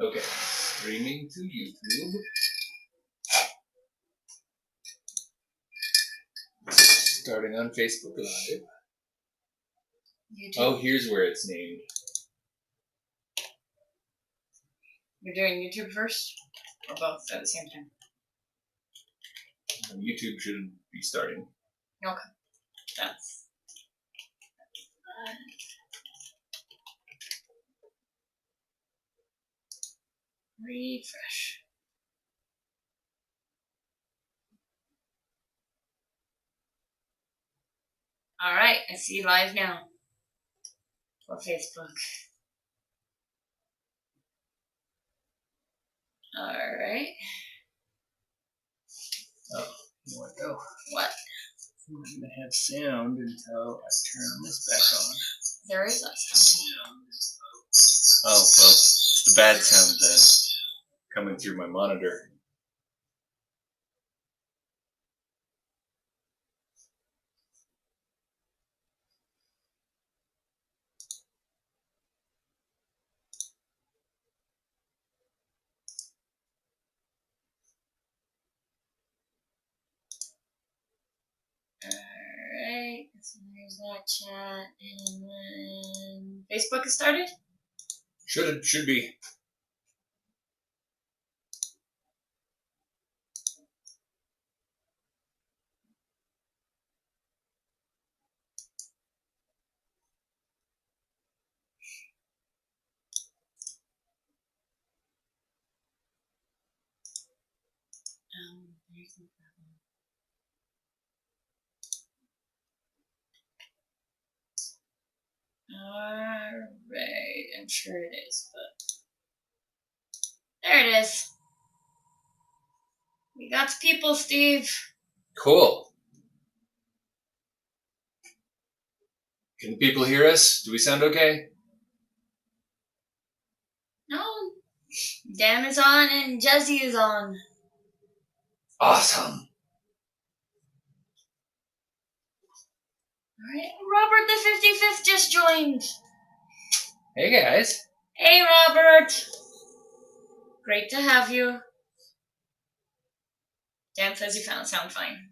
Okay, streaming to YouTube. Starting on Facebook Live. YouTube. Oh, here's where it's named. You're doing YouTube first? Or both at the same time? YouTube shouldn't be starting. Okay. That's... refresh. Alright, I see you live now. For Facebook. Alright. Oh, you know what though? What? I'm not going to have sound until I turn this back on. There is a sound. Oh, well, it's the bad sound then, coming through my monitor. Alright, so there's that chat, and then Facebook has started? Should be. There's no problem. Alright, I'm sure it is, but there it is. We got people, Steve. Cool. Can people hear us? Do we sound okay? No. Dan is on and Jesse is on. Awesome. Alright, Robert the 55th just joined. Hey guys. Hey Robert. Great to have you. Dan says you sound fine.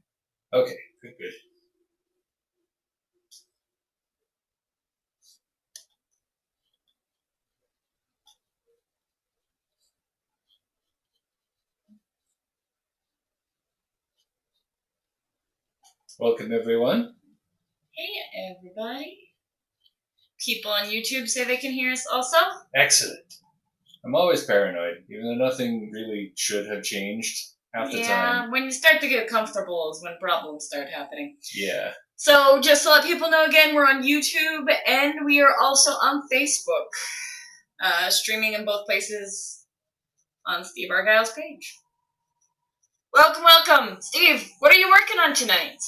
Okay, good. Welcome everyone. Hey everybody. People on YouTube say they can hear us also. Excellent. I'm always paranoid, even though nothing really should have changed half the time. Yeah, when you start to get comfortable is when problems start happening. Yeah. So just to let people know again, we're on YouTube and we are also on Facebook. Streaming in both places on Steve Argyle's page. Welcome. Steve, what are you working on tonight?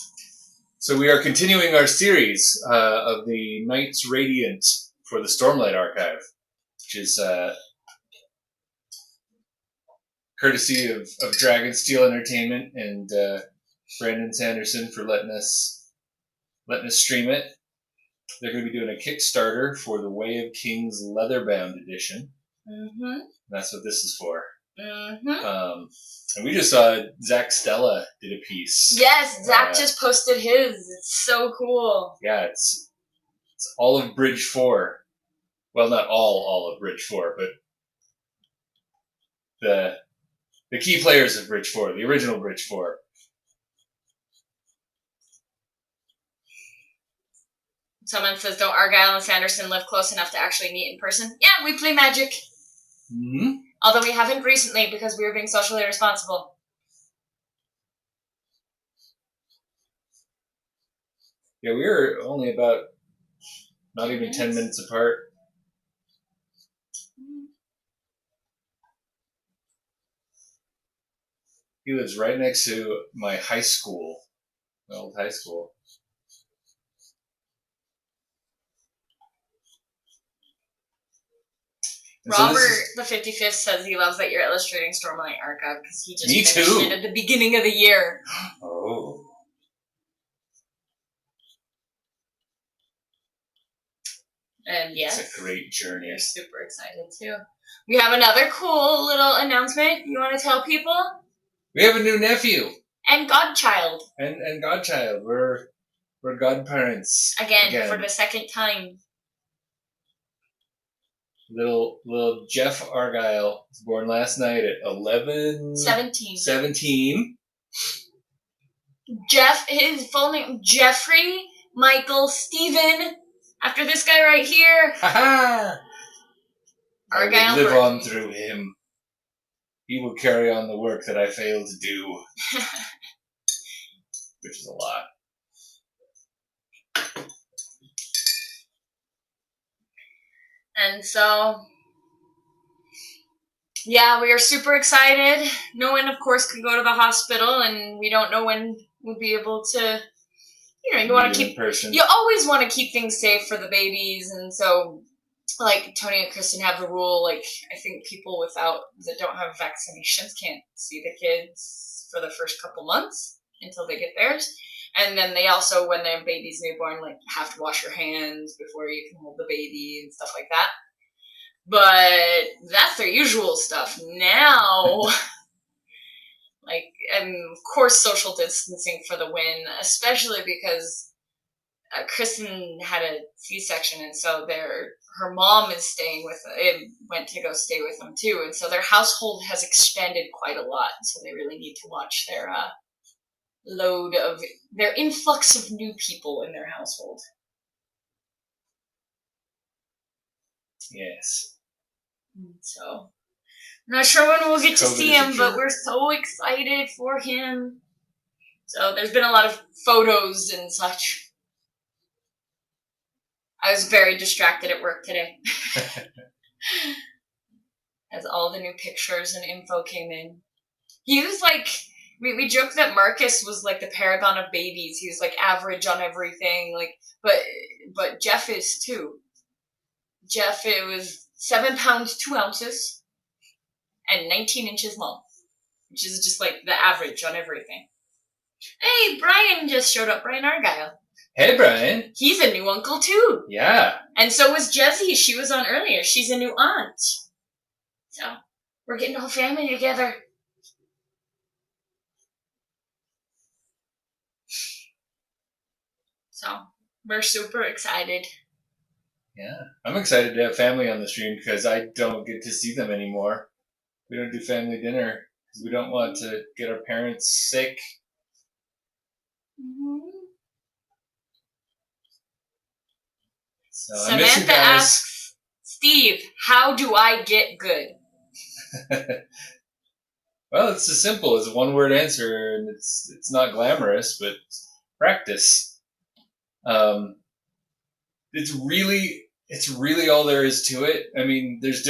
So we are continuing our series of the Knights Radiant for the Stormlight Archive, which is courtesy of Dragonsteel Entertainment and Brandon Sanderson for letting us stream it. They're going to be doing a Kickstarter for the Way of Kings Leatherbound edition. Mm-hmm. That's what this is for. Mm-hmm. And we just saw Zach Stella did a piece. Yes, Zach just posted his. It's so cool. Yeah, it's all of Bridge 4. Well, not all of Bridge 4, but the key players of Bridge 4, the original Bridge 4. Someone says, don't Argyle and Sanderson live close enough to actually meet in person? Yeah, we play Magic. Mm-hmm. Although we haven't recently because we were being socially responsible. Yeah, we were only about not even 10 minutes apart. He lives right next to my high school, my old high school. And Robert the 55th says he loves that you're illustrating Stormlight Archive because he just finished it at the beginning of the year. Oh. And yes, it's a great journey. We're super excited too. We have another cool little announcement. You want to tell people? We have a new nephew. And godchild. And godchild. We're godparents. Again, for the second time. Little Jeff Argyle was born last night at 17. Jeff, his full name, Jeffrey Michael Stephen. After this guy right here. Ha-ha! Argyle. Live on through him. He will carry on the work that I failed to do. Which is a lot. And so, yeah, we are super excited. No one, of course, can go to the hospital, and we don't know when we'll be able to, you want to keep, you always want to keep things safe for the babies, and so, like, Tony and Kristen have the rule, like, I think people that don't have vaccinations can't see the kids for the first couple months until they get theirs. And then they also, when their baby's newborn, like, have to wash your hands before you can hold the baby and stuff like that. But that's their usual stuff. Now, like, and of course social distancing for the win, especially because Kristen had a C-section, and so her mom is went to go stay with them too. And so their household has expanded quite a lot. So they really need to watch their their influx of new people in their household. Yes. So, I'm not sure when we'll get to see him, but we're so excited for him. So, there's been a lot of photos and such. I was very distracted at work today. As all the new pictures and info came in. He was like, we joked that Marcus was like the paragon of babies. He was like average on everything. Like, but Jeff is too. Jeff, it was 7 pounds 2 ounces and 19 inches long, which is just like the average on everything. Hey, Brian just showed up. Brian Argyle. Hey, Brian. He's a new uncle too. Yeah. And so was Jessie. She was on earlier. She's a new aunt. So we're getting the whole family together. So we're super excited. Yeah. I'm excited to have family on the stream because I don't get to see them anymore. We don't do family dinner because we don't want to get our parents sick. Mm-hmm. So Samantha asks, Steve, how do I get good? Well, it's as simple as a one-word answer, and it's not glamorous, but practice. It's really all there is to it. I mean, there's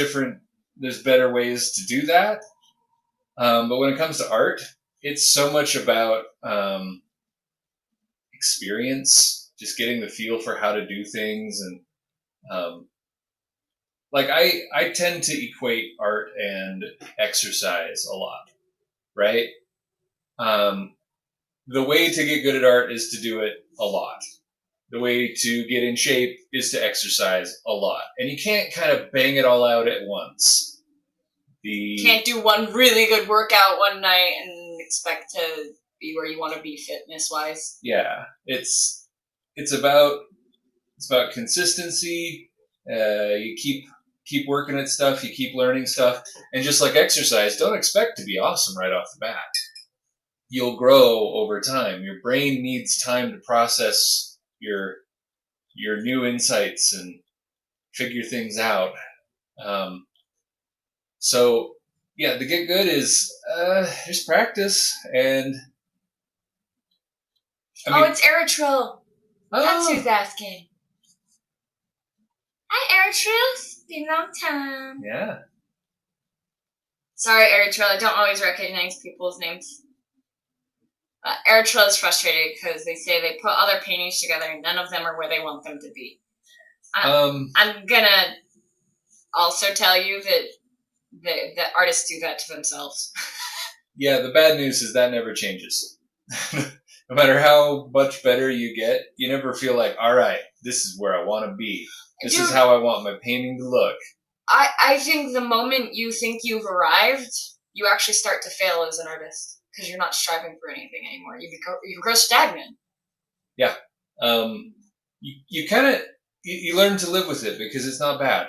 better ways to do that. But when it comes to art, it's so much about experience, just getting the feel for how to do things, and like I tend to equate art and exercise a lot, right? The way to get good at art is to do it a lot. The way to get in shape is to exercise a lot. And you can't kind of bang it all out at once. Can't do one really good workout one night and expect to be where you want to be fitness-wise. Yeah. It's about consistency. You keep working at stuff, you keep learning stuff. And just like exercise, don't expect to be awesome right off the bat. You'll grow over time. Your brain needs time to process your new insights and figure things out. So yeah, the get good is just practice, and it's Eritril. That's who's asking. Hi, Eritril. It's been a long time. Yeah. Sorry, Eritril. I don't always recognize people's names. Eritril is frustrated because they say they put all their paintings together and none of them are where they want them to be. I'm gonna also tell you that artists do that to themselves. Yeah, the bad news is that never changes. No matter how much better you get, you never feel like, all right, this is where I want to be. This is how I want my painting to look. I think the moment you think you've arrived, you actually start to fail as an artist because you're not striving for anything anymore. You grow stagnant. Yeah. You kind of you learn to live with it because it's not bad.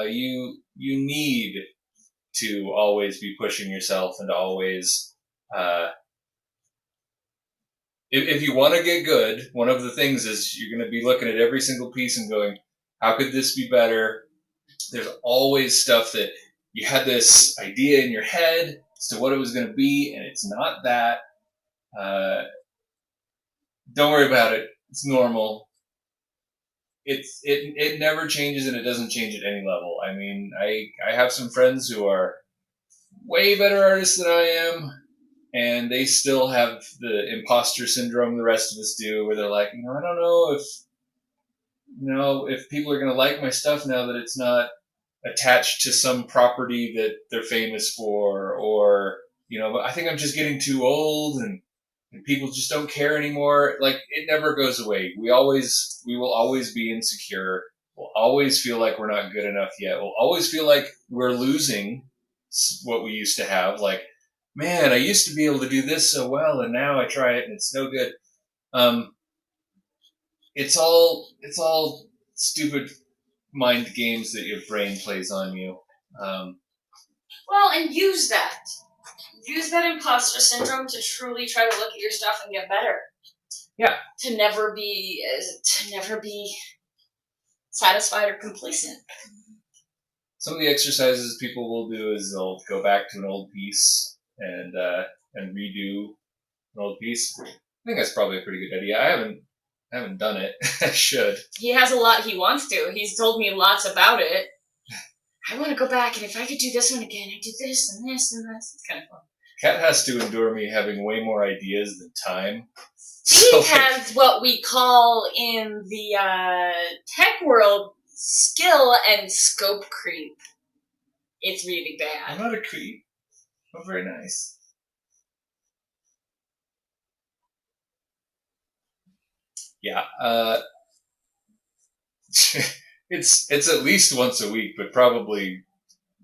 You need to always be pushing yourself and to always if you want to get good, one of the things is you're going to be looking at every single piece and going, how could this be better? There's always stuff that you had this idea in your head as to what it was going to be, and it's not that. Don't worry about it. It's normal. It never changes, and it doesn't change at any level. I mean, I have some friends who are way better artists than I am, and they still have the imposter syndrome the rest of us do, where they're like, I don't know if people are going to like my stuff now that it's not attached to some property that they're famous for, or I think I'm just getting too old and people just don't care anymore. Like, it never goes away. We will always be insecure. We'll always feel like we're not good enough yet. We'll always feel like we're losing what we used to have. Like, man, I used to be able to do this so well, and now I try it and it's no good. It's all stupid mind games that your brain plays on you. Well, and use that. Use that imposter syndrome to truly try to look at your stuff and get better. Yeah. To never be satisfied or complacent. Some of the exercises people will do is they'll go back to an old piece and redo an old piece. I think that's probably a pretty good idea. I haven't done it. I should. He has a lot he wants to. He's told me lots about it. I want to go back, and if I could do this one again, I'd do this and this and this. It's kind of fun. Kat has to endure me having way more ideas than time. He has what we call in the tech world skill and scope creep. It's really bad. I'm not a creep. I'm very nice. Yeah. It's at least once a week, but probably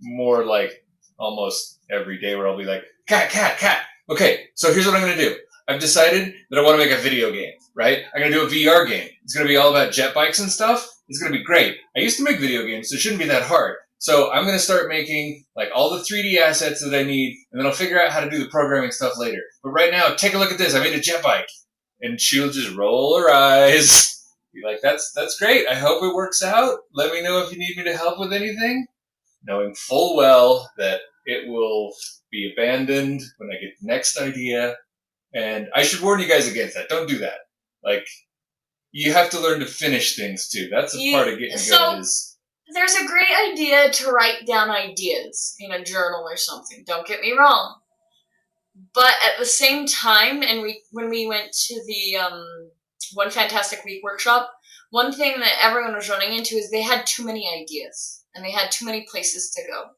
more like almost every day, where I'll be like, Kat. Okay, so here's what I'm going to do. I've decided that I want to make a video game, right? I'm going to do a VR game. It's going to be all about jet bikes and stuff. It's going to be great. I used to make video games, so it shouldn't be that hard. So I'm going to start making like all the 3D assets that I need, and then I'll figure out how to do the programming stuff later. But right now, take a look at this. I made a jet bike. And she'll just roll her eyes. Be like, that's great. I hope it works out. Let me know if you need me to help with anything. Knowing full well that it will be abandoned when I get the next idea. And I should warn you guys against that. Don't do that. Like, you have to learn to finish things too. That's a part of getting good. There's a great idea to write down ideas in a journal or something. Don't get me wrong. But at the same time, and when we went to the One Fantastic Week workshop, one thing that everyone was running into is they had too many ideas, and they had too many places to go.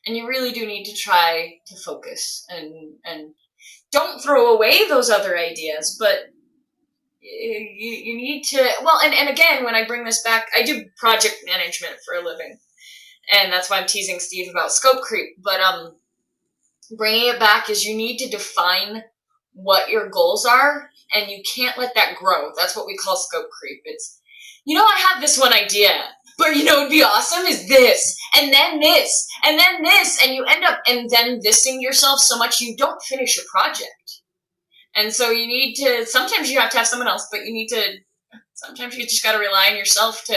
And you really do need to try to focus, and don't throw away those other ideas, but you need to, well, and again, when I bring this back, I do project management for a living, and that's why I'm teasing Steve about scope creep, but bringing it back is you need to define what your goals are, and you can't let that grow. That's what we call scope creep. It's, I have this one idea, but would be awesome is this, and then this, and then this, and you end up and then thising yourself so much you don't finish your project. And so you need to, sometimes you have to have someone else, but sometimes you just got to rely on yourself to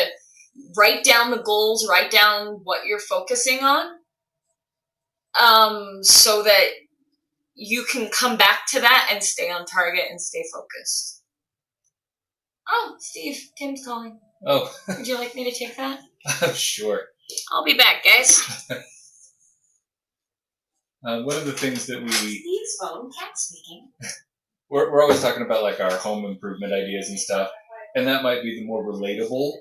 write down the goals, write down what you're focusing on, so that you can come back to that and stay on target and stay focused. Oh, Steve, Tim's calling. Oh. Would you like me to take that? Sure. I'll be back, guys. One of the things that Steve's phone, Cat speaking. We're always talking about like our home improvement ideas and stuff, and that might be the more relatable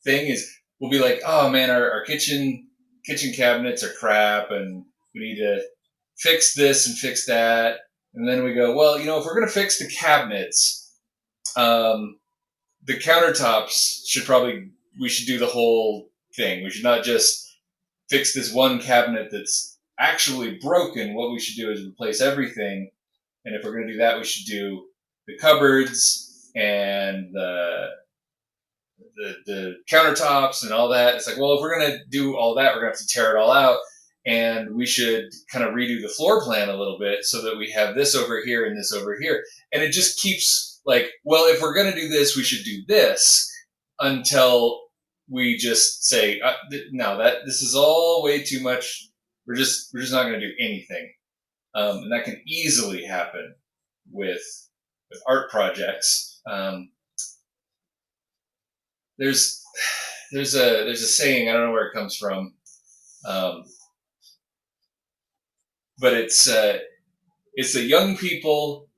thing. Is we'll be like, oh man, our kitchen cabinets are crap, and we need to fix this and fix that. And then we go, well, if we're going to fix the cabinets, the countertops we should do the whole thing. We should not just fix this one cabinet that's actually broken. What we should do is replace everything. And if we're going to do that, we should do the cupboards and the countertops and all that. It's like, well, if we're going to do all that, we're going to have to tear it all out. And we should kind of redo the floor plan a little bit so that we have this over here and this over here. And it just keeps like, well, if we're going to do this, we should do this, until we just say, no, this is all way too much. We're just not going to do anything. And that can easily happen with art projects. There's a saying, I don't know where it comes from, but it's that young people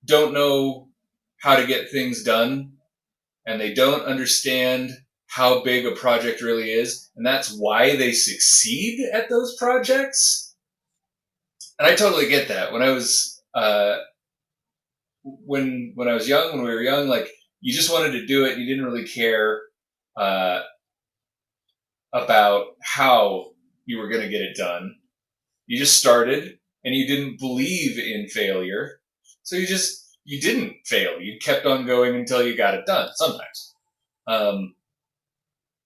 don't know how to get things done, and they don't understand how big a project really is, and that's why they succeed at those projects. And I totally get that. When I was when we were young, like, you just wanted to do it. You didn't really care about how you were going to get it done. You just started, and you didn't believe in failure, so you didn't fail. You kept on going until you got it done. Sometimes.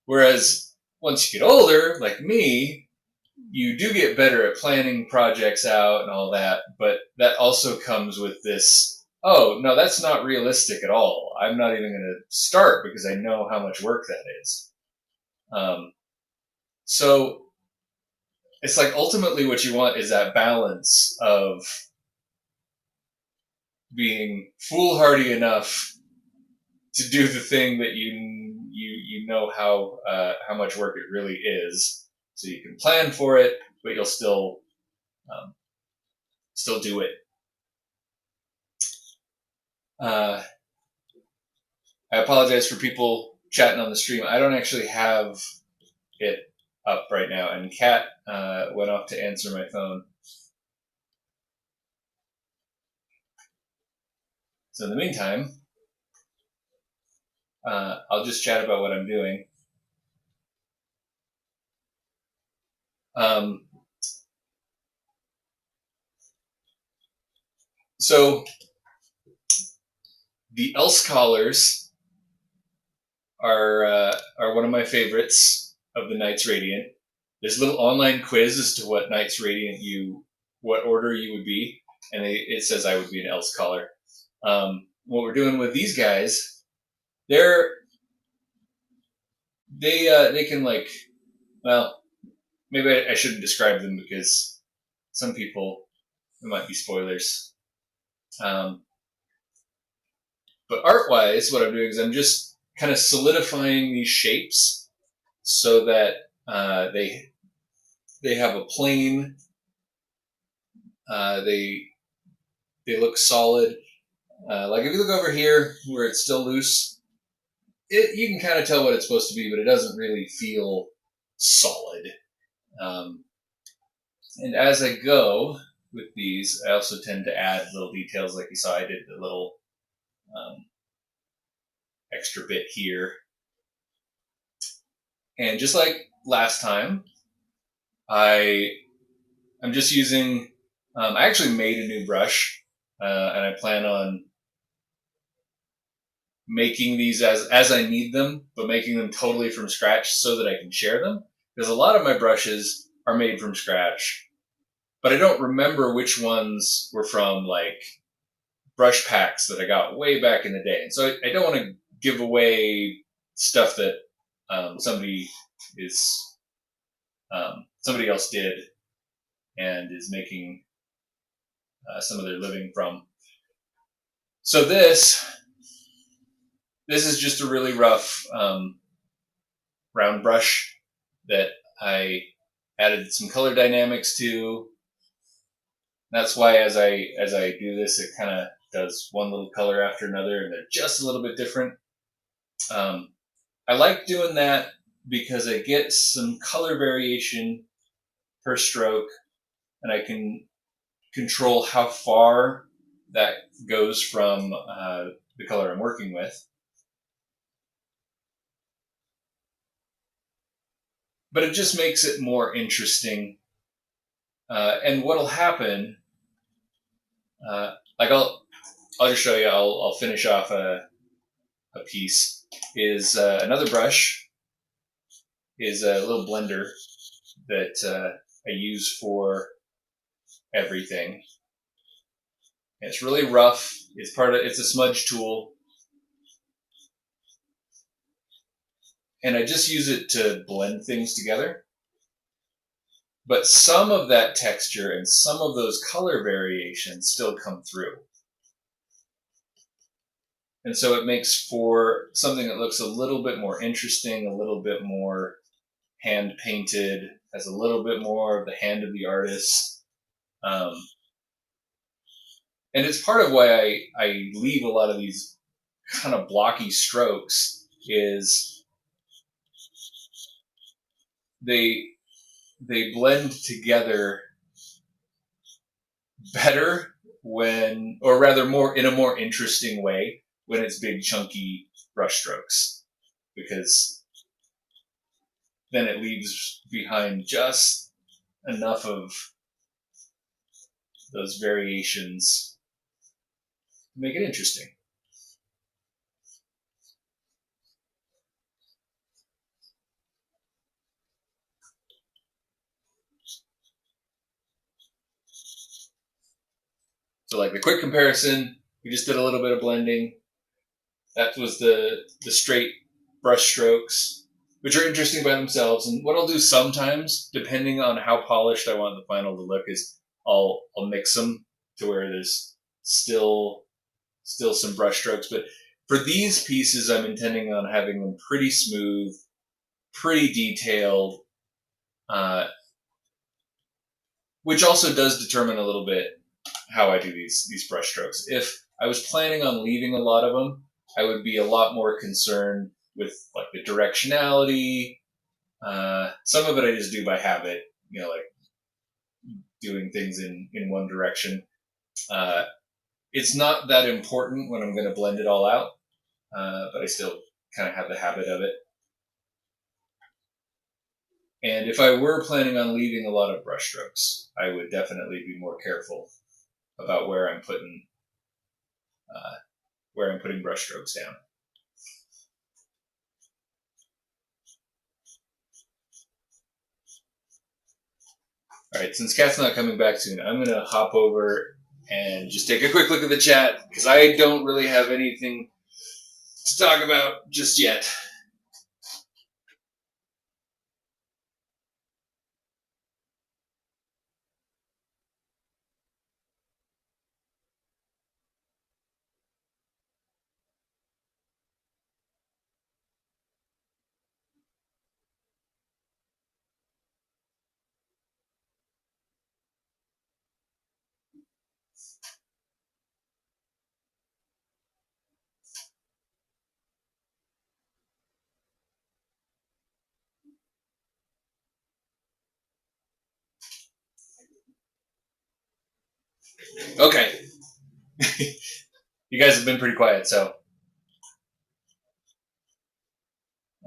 Whereas once you get older, like me, you do get better at planning projects out and all that, but that also comes with this, oh, no, that's not realistic at all. I'm not even going to start because I know how much work that is. So it's like ultimately what you want is that balance of being foolhardy enough to do the thing that you know how much work it really is, so you can plan for it, but you'll still do it. I apologize for people chatting on the stream. I don't actually have it up right now, and Kat went off to answer my phone. So in the meantime, I'll just chat about what I'm doing. So the else callers are one of my favorites of the Knights Radiant. There's a little online quiz as to what Knights Radiant what order you would be, and it says I would be an else caller. What we're doing with these guys, they can, like, well, maybe I shouldn't describe them because some people, it might be spoilers. But art-wise, what I'm doing is I'm just kind of solidifying these shapes so that they have a plane. They look solid. Like if you look over here where it's still loose, you can kind of tell what it's supposed to be, but it doesn't really feel solid. And as I go with these, I also tend to add little details, like you saw I did the little extra bit here. And just like last time, I'm just using, I actually made a new brush, and I plan on making these as I need them, but making them totally from scratch so that I can share them. Because a lot of my brushes are made from scratch, but I don't remember which ones were from, like, brush packs that I got way back in the day. And so I don't want to give away stuff that somebody else did and is making some of their living from. So this is just a really rough round brush that I added some color dynamics to. That's why as I do this, it kind of does one little color after another, and they're just a little bit different. I like doing that because I get some color variation per stroke, and I can control how far that goes from the color I'm working with. but it just makes it more interesting. And what'll happen, like I'll just show you. I'll finish off a piece. Is another brush is a little blender that I use for everything. And it's really rough. It's a smudge tool. And I just use it to blend things together. But some of that texture and some of those color variations still come through. And so it makes for something that looks a little bit more interesting, a little bit more hand painted, has a little bit more of the hand of the artist. And it's part of why I leave a lot of these kind of blocky strokes is they blend together better when, or rather more in a more interesting way when it's big chunky brush strokes, because then it leaves behind just enough of those variations to make it interesting. So like the quick comparison, we just did a little bit of blending. That was the straight brush strokes, which are interesting by themselves. And what I'll do sometimes, depending on how polished I want the final to look, is I'll mix them to where there's still some brush strokes. But for these pieces, I'm intending on having them pretty smooth, pretty detailed, which also does determine a little bit how I do these brush strokes. If I was planning on leaving a lot of them, I would be a lot more concerned with like the directionality. Some of it I just do by habit, like doing things in one direction. It's not that important when I'm going to blend it all out, but I still kind of have the habit of it. And if I were planning on leaving a lot of brush strokes, I would definitely be more careful about where I'm putting brush strokes down. All right, since Kat's not coming back soon, I'm going to hop over and just take a quick look at the chat, because I don't really have anything to talk about just yet. Okay. You guys have been pretty quiet, so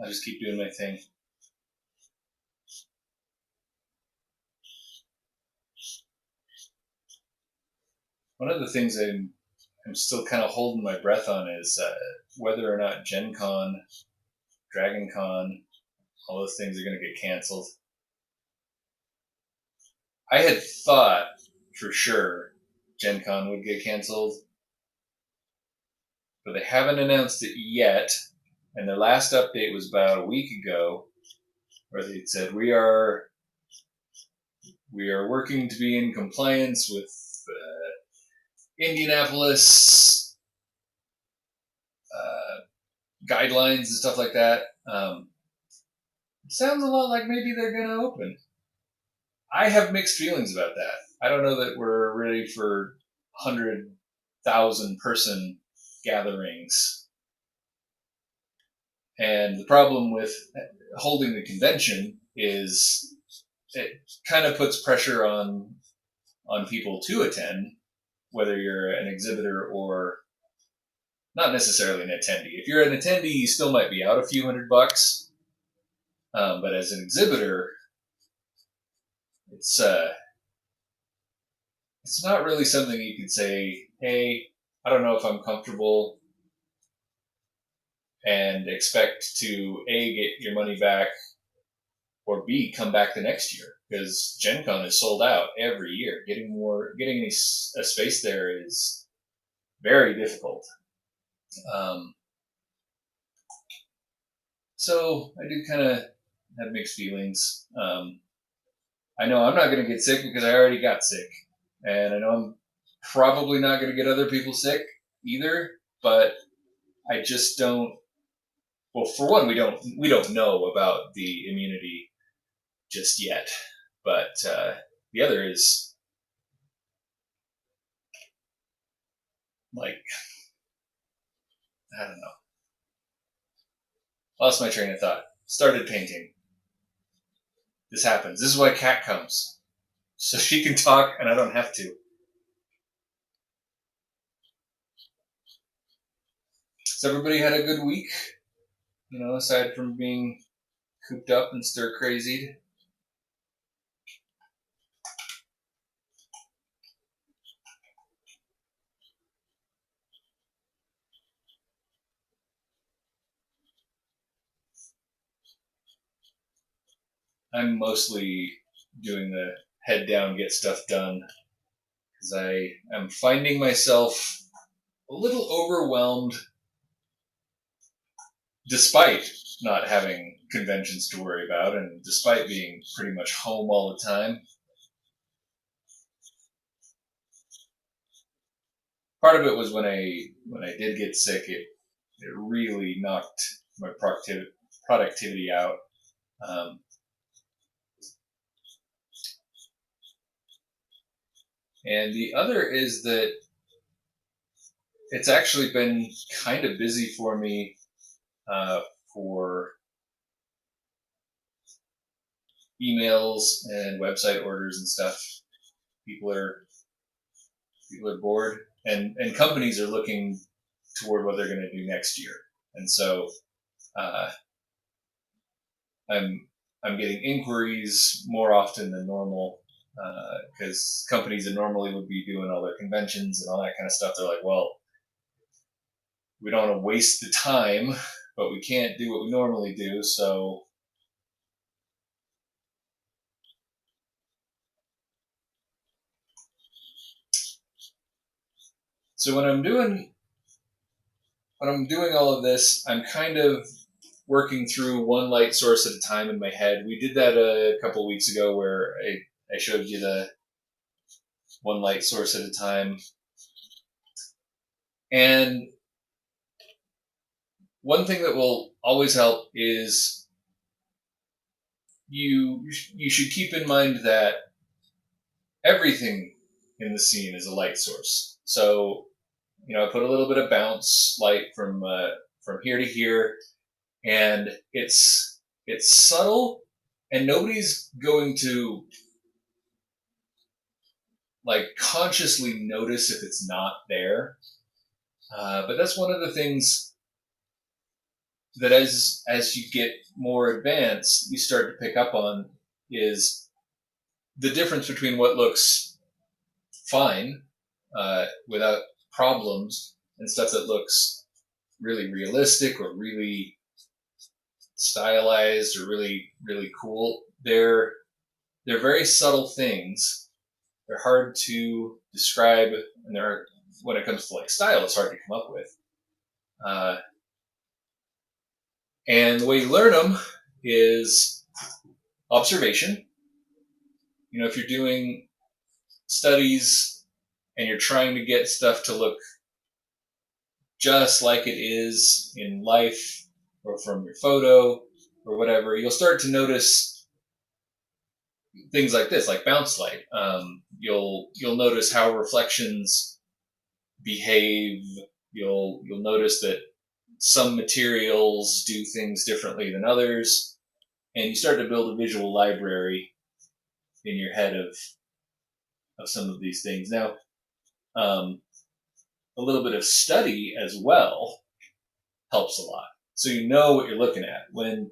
I'll just keep doing my thing. One of the things I'm still kind of holding my breath on is whether or not Gen Con, Dragon Con, all those things are going to get canceled. I had thought for sure Gen Con would get canceled, but they haven't announced it yet. And their last update was about a week ago, where they said we are working to be in compliance with Indianapolis guidelines and stuff like that. It sounds a lot like maybe they're going to open. I have mixed feelings about that. I don't know that we're ready for 100,000 person gatherings. And the problem with holding the convention is it kind of puts pressure on people to attend, whether you're an exhibitor or not necessarily an attendee. If you're an attendee, you still might be out a few $100. But as an exhibitor, it's not really something you could say, hey, I don't know if I'm comfortable, and expect to A, get your money back, or B, come back the next year. Because Gen Con is sold out every year. Getting a space there is very difficult. So I do kind of have mixed feelings. I know I'm not going to get sick because I already got sick. And I know I'm probably not going to get other people sick either, but I just don't. Well, for one, we don't know about the immunity just yet, but the other is like, I don't know. Lost my train of thought. Started painting. This happens. This is why Kat comes, so she can talk and I don't have to. So everybody had a good week, aside from being cooped up and stir crazied. I'm mostly doing the head down, get stuff done, because I am finding myself a little overwhelmed, despite not having conventions to worry about, and despite being pretty much home all the time. Part of it was when I did get sick, it really knocked my productivity out. And the other is that it's actually been kind of busy for me for emails and website orders and stuff. People are bored, and companies are looking toward what they're going to do next year. And so I'm getting inquiries more often than normal, because companies that normally would be doing all their conventions and all that kind of stuff, they're like, well, we don't want to waste the time, but we can't do what we normally do, so when I'm doing all of this, I'm kind of working through one light source at a time in my head. We did that a couple weeks ago where I showed you the one light source at a time. And one thing that will always help is you should keep in mind that everything in the scene is a light source. So, I put a little bit of bounce light from here to here, and it's subtle, and nobody's going to consciously notice if it's not there. But that's one of the things that as you get more advanced, you start to pick up on, is the difference between what looks fine without problems and stuff that looks really realistic or really stylized or really, really cool. They're very subtle things. They're hard to describe, and when it comes to style, it's hard to come up with. And the way you learn them is observation. If you're doing studies and you're trying to get stuff to look just like it is in life or from your photo or whatever, you'll start to notice things like this, like bounce light. You'll notice how reflections behave. You'll notice that some materials do things differently than others, and you start to build a visual library in your head of some of these things. Now, a little bit of study as well helps a lot. So you know what you're looking at. When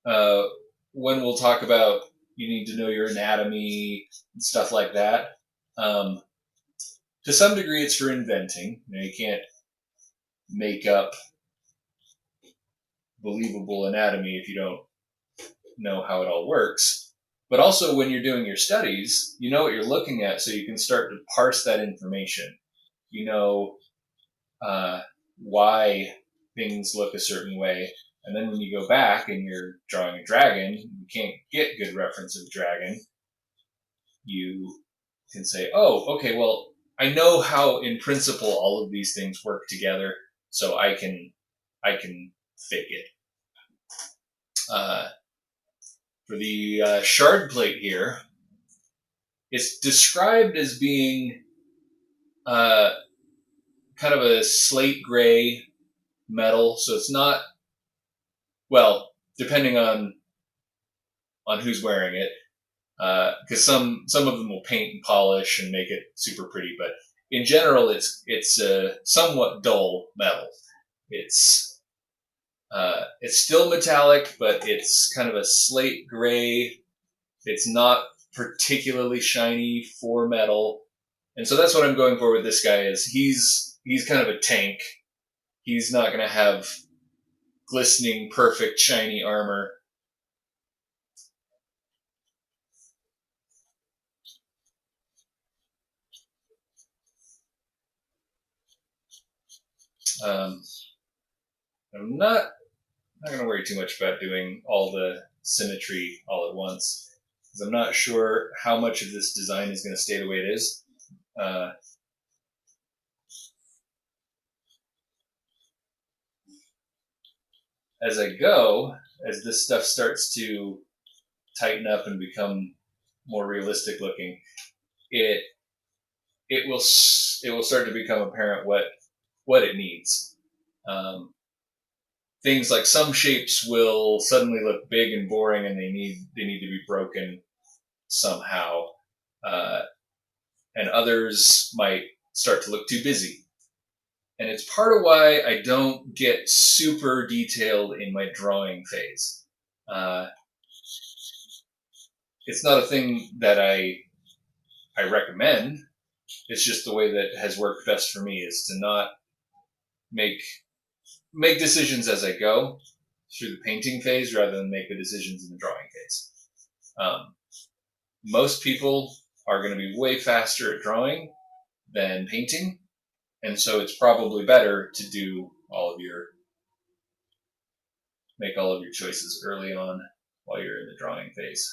when we'll talk about you need to know your anatomy and stuff like that. To some degree, it's for inventing. You can't make up believable anatomy if you don't know how it all works. But also, when you're doing your studies, you know what you're looking at, so you can start to parse that information. You know why things look a certain way. And then when you go back and you're drawing a dragon, you can't get good reference of a dragon. You can say, oh, okay, well, I know how in principle all of these things work together, so I can fake it. For the shard plate here, it's described as being kind of a slate gray metal, so it's not, well, depending on who's wearing it, because some of them will paint and polish and make it super pretty, but in general, it's a somewhat dull metal. It's still metallic, but it's kind of a slate gray. It's not particularly shiny for metal, and so that's what I'm going for with this guy. Is he's kind of a tank. He's not going to have glistening, perfect, shiny armor. I'm not going to worry too much about doing all the symmetry all at once, because I'm not sure how much of this design is going to stay the way it is. As I go, as this stuff starts to tighten up and become more realistic looking, it will start to become apparent what it needs. Things like some shapes will suddenly look big and boring, and they need to be broken somehow, and others might start to look too busy. And it's part of why I don't get super detailed in my drawing phase. It's not a thing that I recommend. It's just the way that has worked best for me, is to not make decisions as I go through the painting phase rather than make the decisions in the drawing phase. Most people are going to be way faster at drawing than painting, and so it's probably better to do make all of your choices early on while you're in the drawing phase.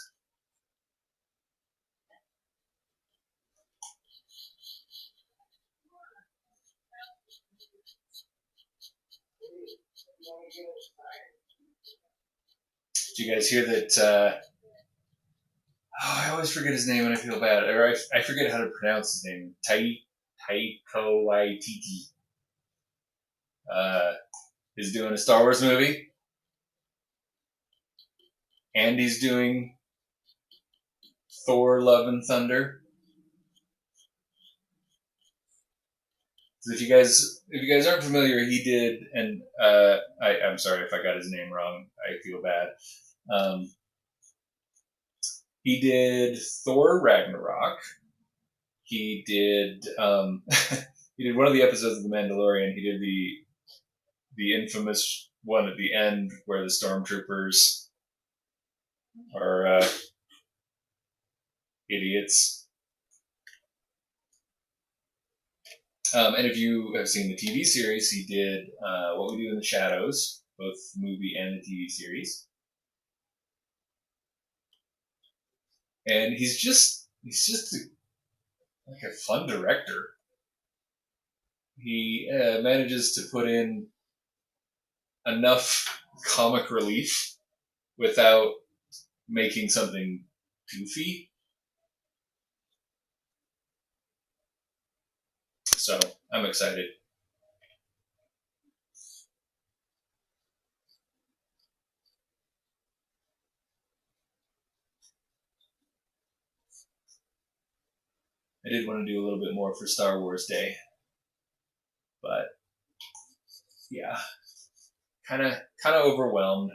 Did you guys hear that? I always forget his name and I feel bad. Or I forget how to pronounce his name. Taika Waititi is doing a Star Wars movie. And he's doing Thor: Love and Thunder. So if you guys aren't familiar, he did, and I'm sorry if I got his name wrong. I feel bad. He did Thor: Ragnarok. He did he did one of the episodes of The Mandalorian. He did the infamous one at the end where the stormtroopers are idiots. And if you have seen the TV series, he did What We Do in the Shadows, both the movie and the TV series. And he's just like a fun director. He manages to put in enough comic relief without making something goofy. So I'm excited. I did want to do a little bit more for Star Wars Day, but yeah, kind of overwhelmed.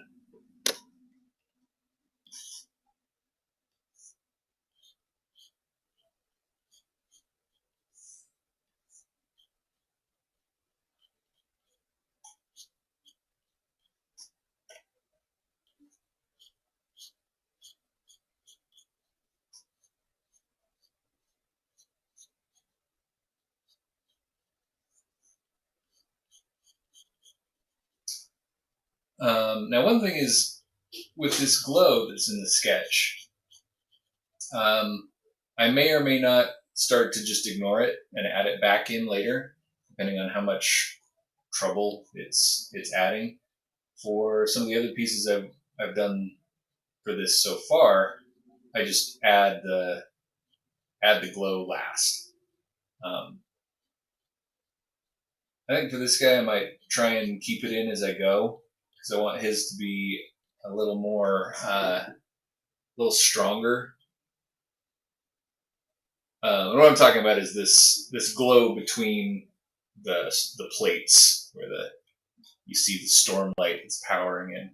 Now, one thing is, with this glow that's in the sketch, I may or may not start to just ignore it and add it back in later, depending on how much trouble it's adding. For some of the other pieces I've done for this so far, I just add the glow last. I think for this guy, I might try and keep it in as I go, because I want his to be a little more, a little stronger. What I'm talking about is this glow between the plates where you see the Stormlight is powering in.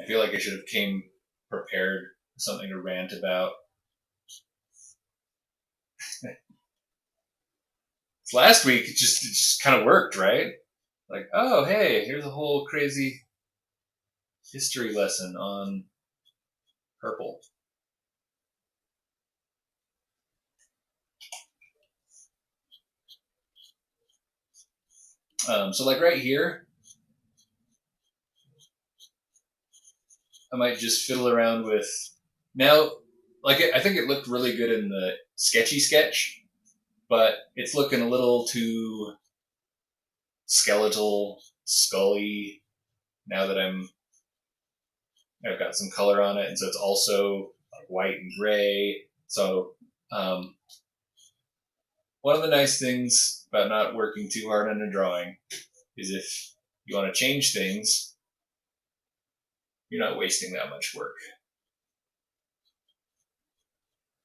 I feel like I should have came prepared with something to rant about. Last week it just kind of worked, right? Like, oh hey, here's a whole crazy history lesson on purple. So like right here, I might just fiddle around with now. Like I think it looked really good in the sketchy sketch, but it's looking a little too skeletal, scully. Now that I've got some color on it, and so it's also like white and gray. So one of the nice things about not working too hard on a drawing is if you want to change things, you're not wasting that much work.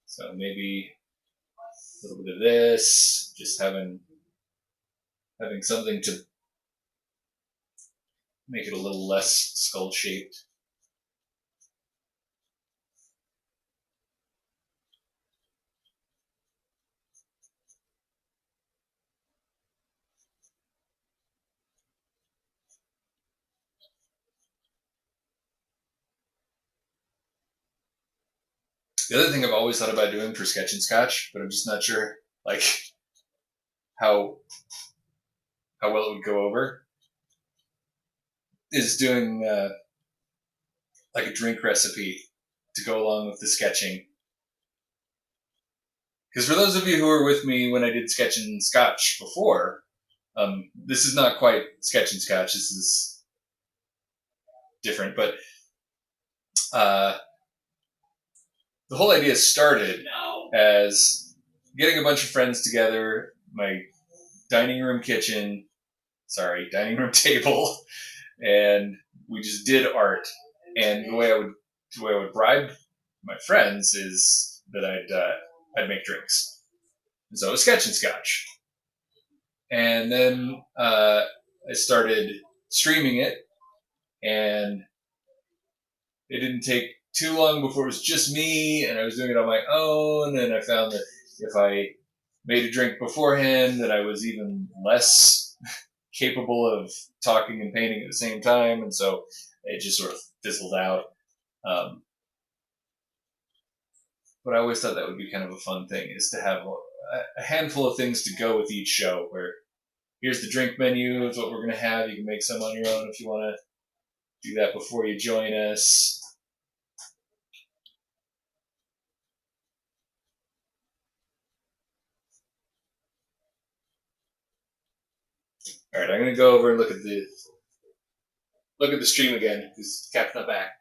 So maybe a little bit of this, just having something to make it a little less skull shaped. The other thing I've always thought about doing for Sketch and Scotch, but I'm just not sure like how well it would go over, is doing like a drink recipe to go along with the sketching. Because for those of you who were with me when I did Sketch and Scotch before, this is not quite Sketch and Scotch. This is different, but the whole idea started as getting a bunch of friends together, my dining room table, and we just did art. And the way I would bribe my friends is that I'd make drinks. And so it was Sketch and Scotch. And then I started streaming it, and it didn't take too long before it was just me, and I was doing it on my own, and I found that if I made a drink beforehand, that I was even less capable of talking and painting at the same time, and so it just sort of fizzled out. But I always thought that would be kind of a fun thing, is to have a handful of things to go with each show, where here's the drink menu, is what we're going to have. You can make some on your own if you want to do that before you join us. All right, I'm going to go over and look at the stream again, because Cap's not back.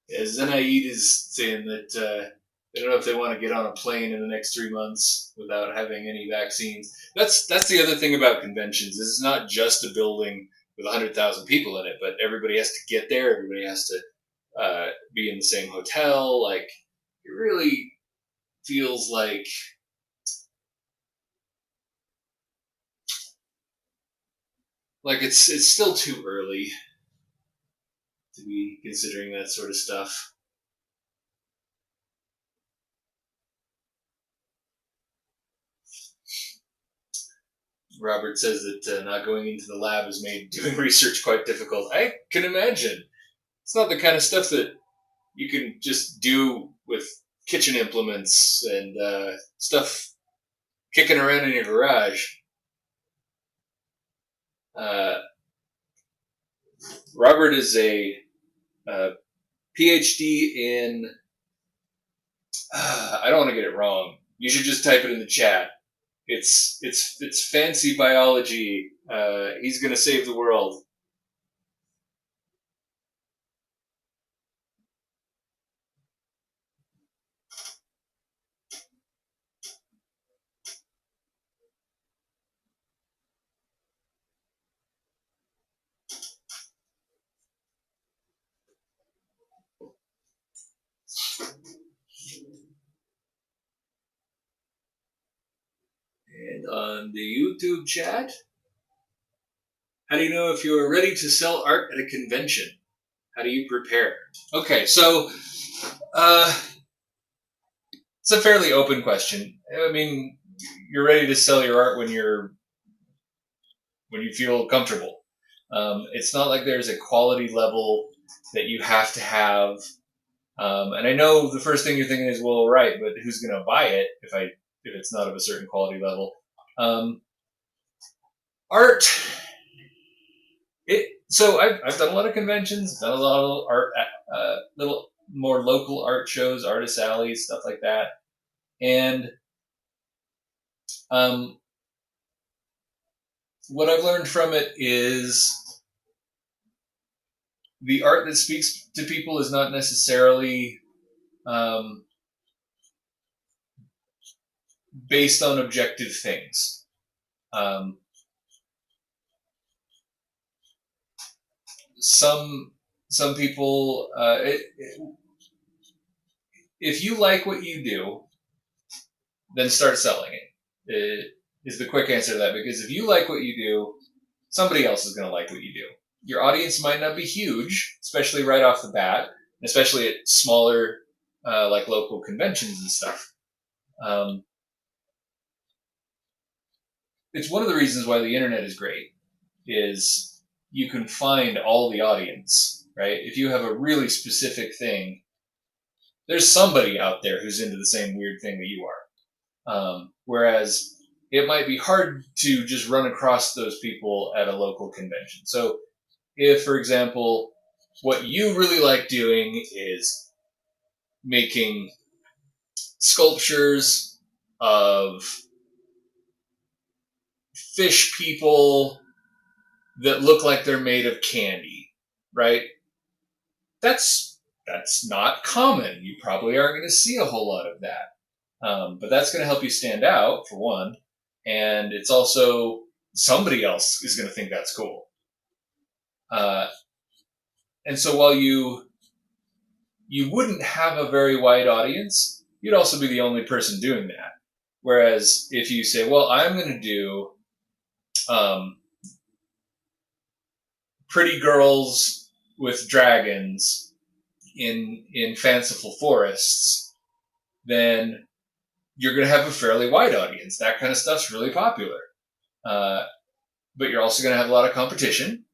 Yeah, Zenaid is saying that they don't know if they want to get on a plane in the next 3 months without having any vaccines. That's the other thing about conventions. It's not just a building with 100,000 people in it, but everybody has to get there. Everybody has to be in the same hotel. Like, it really feels like it's still too early to be considering that sort of stuff. Robert says that not going into the lab has made doing research quite difficult. I can imagine. It's not the kind of stuff that you can just do with kitchen implements and stuff kicking around in your garage. Robert is a PhD in. I don't want to get it wrong. You should just type it in the chat. It's fancy biology. He's gonna save the world. And on the YouTube chat, how do you know if you're ready to sell art at a convention? How do you prepare? Okay, so it's a fairly open question. I mean, you're ready to sell your art when you feel comfortable. It's not like there's a quality level that you have to have. And I know the first thing you're thinking is, well, right, but who's going to buy it if it's not of a certain quality level? Art. So I've done a lot of conventions, done a lot of art, little more local art shows, artist alleys, stuff like that, and what I've learned from it is the art that speaks to people is not necessarily based on objective things. Some people, if you like what you do, then start selling it is the quick answer to that. Because if you like what you do, somebody else is going to like what you do. Your audience might not be huge, especially right off the bat, especially at smaller, like local conventions and stuff. It's one of the reasons why the internet is great, is you can find all the audience, right? If you have a really specific thing, there's somebody out there who's into the same weird thing that you are. Whereas it might be hard to just run across those people at a local convention. So if, for example, what you really like doing is making sculptures of fish people that look like they're made of candy, right? That's not common. You probably aren't going to see a whole lot of that. But that's going to help you stand out, for one. And it's also somebody else is going to think that's cool. And so while you wouldn't have a very wide audience, you'd also be the only person doing that. Whereas if you say, well, I'm going to do pretty girls with dragons in fanciful forests, then you're going to have a fairly wide audience. That kind of stuff's really popular. But you're also going to have a lot of competition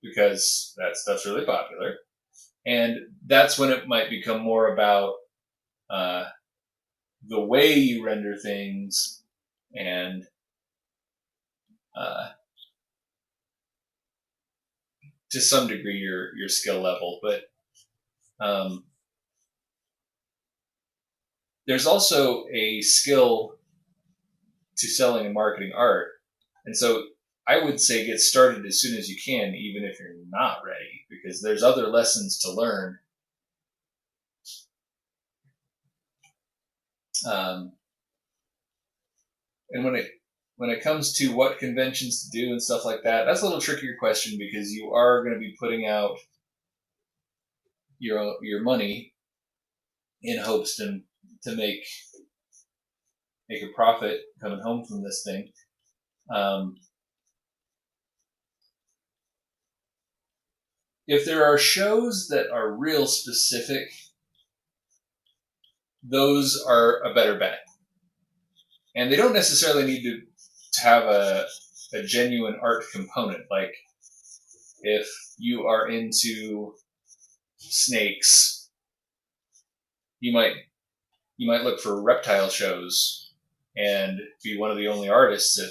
because that stuff's really popular. And that's when it might become more about the way you render things and to some degree your skill level. But there's also a skill to selling and marketing art. And so I would say get started as soon as you can, even if you're not ready, because there's other lessons to learn And when it comes to what conventions to do and stuff like that, that's a little trickier question because you are going to be putting out your money in hopes to make a profit coming home from this thing. If there are shows that are real specific, those are a better bet. And they don't necessarily need to have a genuine art component. Like, if you are into snakes, you might look for reptile shows and be one of the only artists at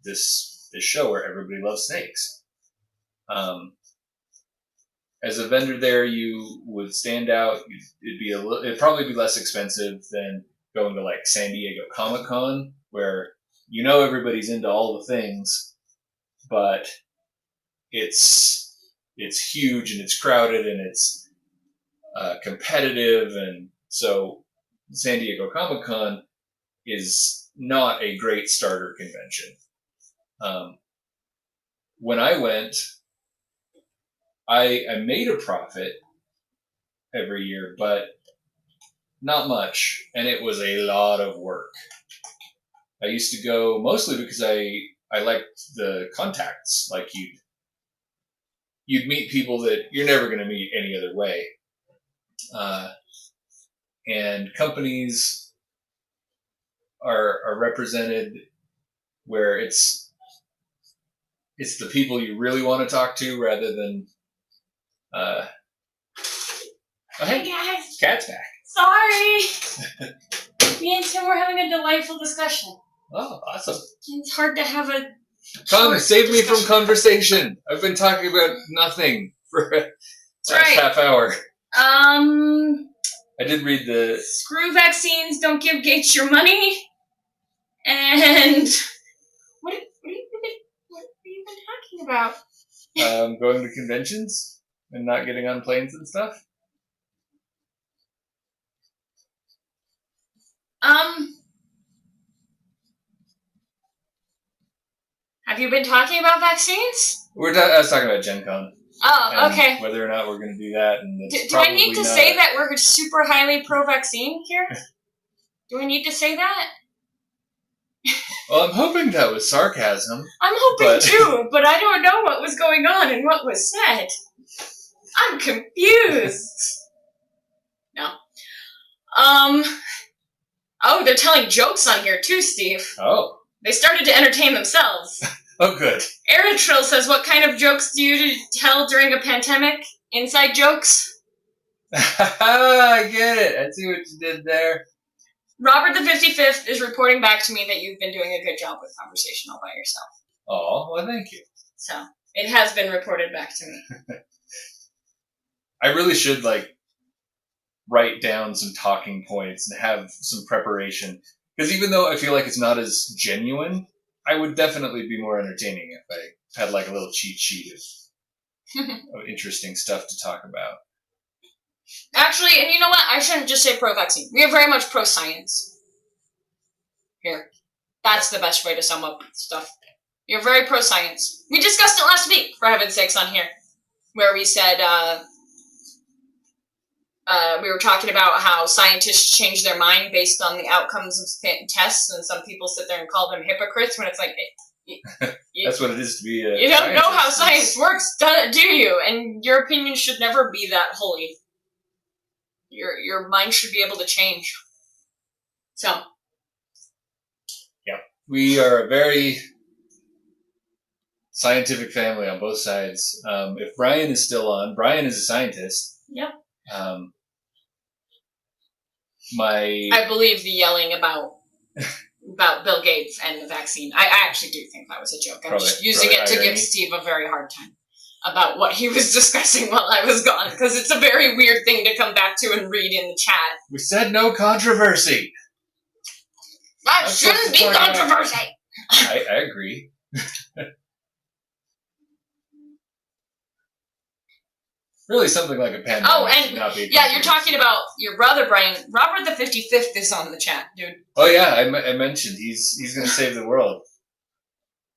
this show where everybody loves snakes. As a vendor there, you would stand out. It'd probably be less expensive than going to like San Diego Comic-Con, where everybody's into all the things, but it's huge and it's crowded and it's competitive, and so San Diego Comic-Con is not a great starter convention. When I went, I made a profit every year, but not much, and it was a lot of work. I used to go mostly because I liked the contacts. Like, you'd meet people that you're never going to meet any other way. And companies are represented where it's the people you really want to talk to rather than hey guys, Cat's back. Sorry. Me and Tim were having a delightful discussion. Oh, awesome. It's hard to have a Come, save me from conversation. I've been talking about nothing for the last half hour. I did read the... Screw vaccines, don't give Gates your money. And... What have you been talking about? Going to conventions and not getting on planes and stuff. Have you been talking about vaccines? I was talking about Gen Con. Oh, okay. Whether or not we're going to do that. And do I need to say that we're super highly pro-vaccine here? Do we need to say that? Well, I'm hoping that was sarcasm. I'm hoping too, but I don't know what was going on and what was said. I'm confused. No. Oh, they're telling jokes on here too, Steve. Oh. They started to entertain themselves. Oh, good. Eritrill says, what kind of jokes do you tell during a pandemic? Inside jokes? I get it. I see what you did there. Robert the 55th is reporting back to me that you've been doing a good job with conversation all by yourself. Oh, well, thank you. So, it has been reported back to me. I really should, write down some talking points and have some preparation. Because even though I feel like it's not as genuine, I would definitely be more entertaining if I had, a little cheat sheet of interesting stuff to talk about. Actually, and you know what? I shouldn't just say pro-vaccine. We are very much pro-science. Here. That's the best way to sum up stuff. You're very pro-science. We discussed it last week, for heaven's sakes, on here. Where we said, we were talking about how scientists change their mind based on the outcomes of tests, and some people sit there and call them hypocrites when it's like... That's what it is to be a You don't know how science works, do you? And your opinion should never be that holy. Your mind should be able to change. So. Yeah. We are a very scientific family on both sides. If Brian is still on, Brian is a scientist. Yep. I believe the yelling about Bill Gates and the vaccine. I actually do think that was a joke. I was just using it to give Steve a very hard time about what he was discussing while I was gone, because it's a very weird thing to come back to and read in the chat. We said no controversy. That shouldn't be controversy. I agree. Really, something like a pandemic. Oh, and you're talking about your brother, Brian. Robert the 55th is on the chat, dude. Oh yeah, I mentioned he's going to save the world.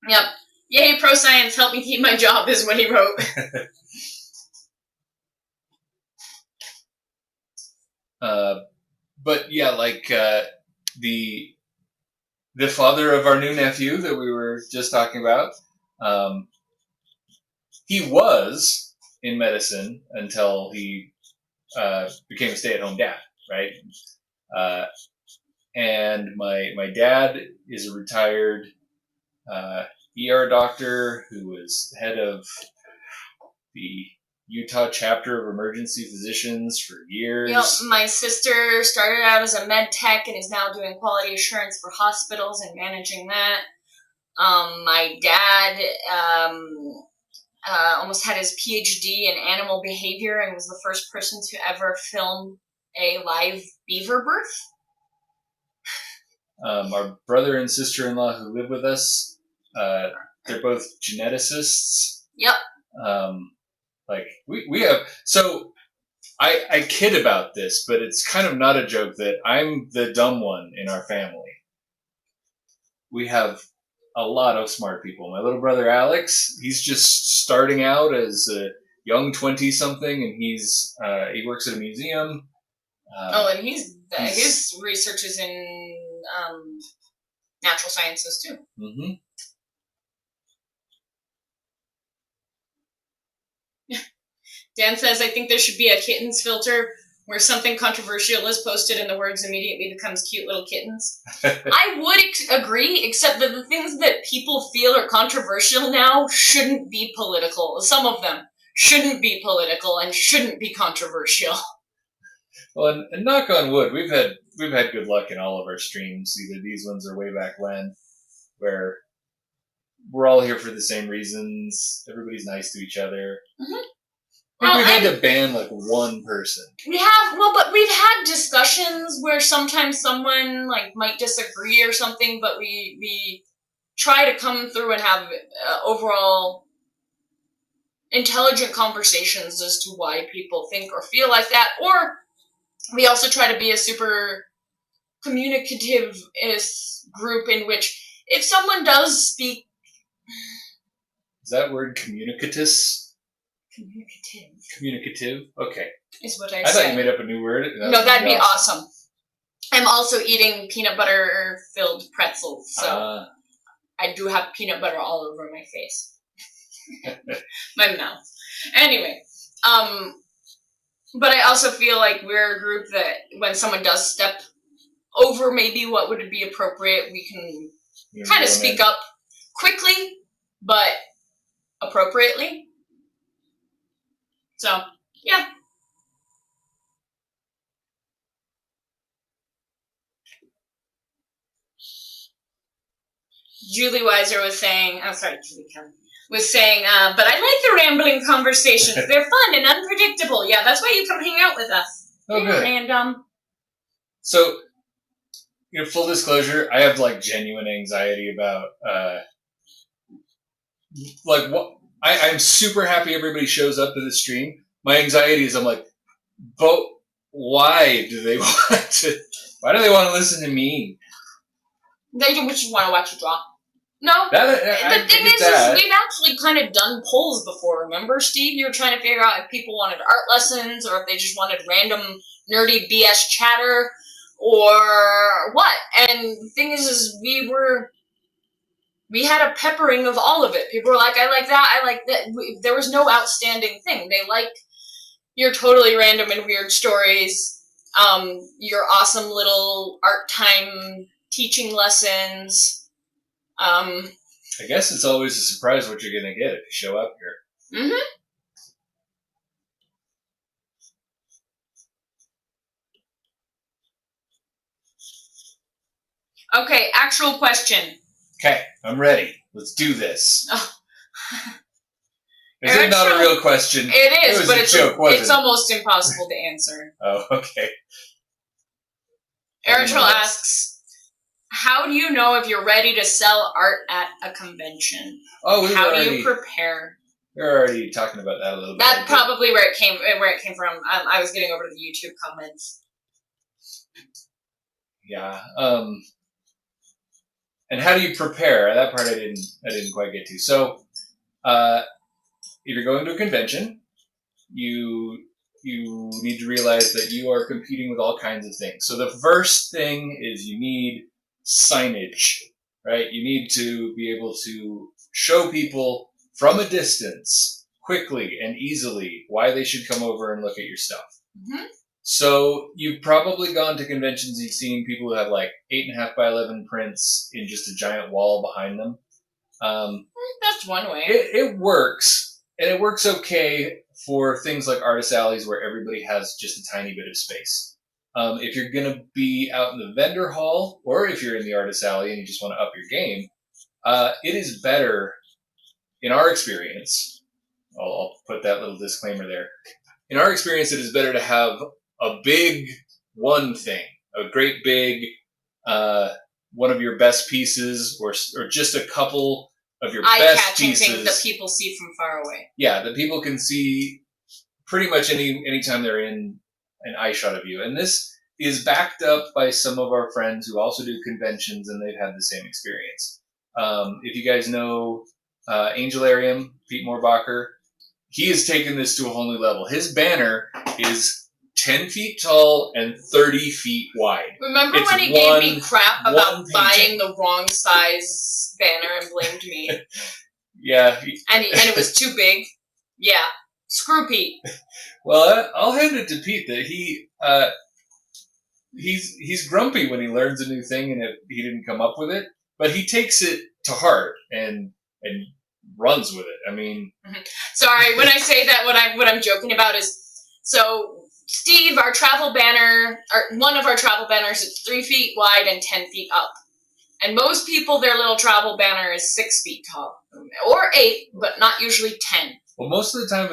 Yep. Yay, pro science, help me keep my job is what he wrote. But yeah, like the father of our new nephew that we were just talking about, he was in medicine until he became a stay-at-home dad, right? And my dad is a retired ER doctor who was head of the Utah chapter of emergency physicians for years. Yep, my sister started out as a med tech and is now doing quality assurance for hospitals and managing that. My dad almost had his PhD in animal behavior and was the first person to ever film a live beaver birth. Our brother and sister-in-law who live with us, they're both geneticists. Yep. Like we have, so I kid about this, but it's kind of not a joke that I'm the dumb one in our family. We have a lot of smart people. My little brother Alex, he's just starting out as a young 20-something, and he works at a museum. And his research is in natural sciences too. Mm-hmm. Dan says, I think there should be a kittens filter where something controversial is posted and the words immediately becomes cute little kittens. I would agree, except that the things that people feel are controversial now shouldn't be political. Some of them shouldn't be political and shouldn't be controversial. Well, and knock on wood, we've had good luck in all of our streams, either these ones or way back when, where we're all here for the same reasons. Everybody's nice to each other. Mm-hmm. We've had to ban like one person. We have, but we've had discussions where sometimes someone like might disagree or something, but we try to come through and have overall intelligent conversations as to why people think or feel like that. Or we also try to be a super communicative group in which if someone does speak... Is that word communicatus? Communicative? Okay. Is what I said. I thought you made up a new word. No, that'd be awesome. I'm also eating peanut butter-filled pretzels, so I do have peanut butter all over my face. My mouth. Anyway, but I also feel like we're a group that when someone does step over maybe what would be appropriate, we can kind of speak up quickly, but appropriately. So, yeah. Julie Weiser was saying, Julie Kelly was saying, but I like the rambling conversations. They're fun and unpredictable. Yeah, that's why you come hang out with us. Oh, good. Random. So, full disclosure, I have like genuine anxiety about, like what. I'm super happy everybody shows up to the stream. My anxiety is I'm like, but why do they want to? Why do they want to listen to me? They just want to watch you draw. No. The thing is we've actually kind of done polls before. Remember, Steve? You were trying to figure out if people wanted art lessons or if they just wanted random nerdy BS chatter or what. And the thing is we had a peppering of all of it. People were like, I like that, I like that. There was no outstanding thing. They liked your totally random and weird stories, your awesome little art time teaching lessons. I guess it's always a surprise what you're going to get if you show up here. Mm-hmm. Okay, actual question. Okay, I'm ready. Let's do this. Oh. Is it not a real question? It is, but it's almost impossible to answer. Oh, okay. Argyle asks, how do you know if you're ready to sell art at a convention? Oh, How do you prepare? We're already talking about that a little bit. That's probably where it came from. I was getting over to the YouTube comments. Yeah. And how do you prepare? That part I didn't quite get to. So, if you're going to a convention, you need to realize that you are competing with all kinds of things. So the first thing is you need signage, right? You need to be able to show people from a distance quickly and easily why they should come over and look at your stuff. Mm-hmm. So you've probably gone to conventions, you've seen people who have like 8.5 by 11 prints in just a giant wall behind them. That's one way. It works, and it works okay for things like artist alleys where everybody has just a tiny bit of space. If you're going to be out in the vendor hall, or if you're in the artist alley and you just want to up your game, it is better, in our experience, I'll put that little disclaimer there. In our experience, it is better to have a big one thing, a great big one of your best pieces, or just a couple of your best pieces. Eye-catching things that people see from far away. Yeah, that people can see pretty much anytime they're in an eye shot of you. And this is backed up by some of our friends who also do conventions, and they've had the same experience. If you guys know Angelarium, Pete Moorbacher, he has taken this to a whole new level. His banner is 10 feet tall and 30 feet wide. Remember when he gave me crap about buying the wrong size banner and blamed me? Yeah. And it was too big? Yeah. Screw Pete. Well, I'll hand it to Pete that he's grumpy when he learns a new thing and he didn't come up with it, but he takes it to heart and runs with it. I mean, sorry, when I say that, what I'm joking about is, so Steve, our travel banner, one of our travel banners is 3 feet wide and 10 feet up, and most people, their little travel banner is 6 feet tall, or 8, but not usually 10. Well, most of the time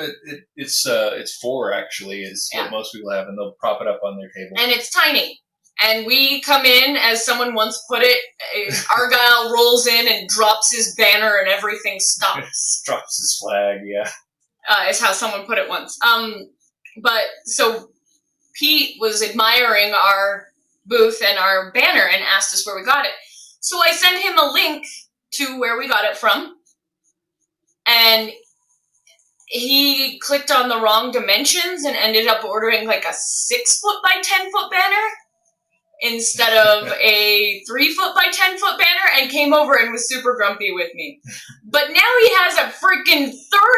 it's 4 actually is what most people have, and they'll prop it up on their table. And it's tiny. And we come in, as someone once put it, Argyle rolls in and drops his banner and everything stops. Drops his flag, yeah. Is how someone put it once. But, so, Pete was admiring our booth and our banner and asked us where we got it. So I sent him a link to where we got it from. And he clicked on the wrong dimensions and ended up ordering like a 6 foot by 10 foot banner instead of a 3 foot by 10 foot banner, and came over and was super grumpy with me. But now he has a freaking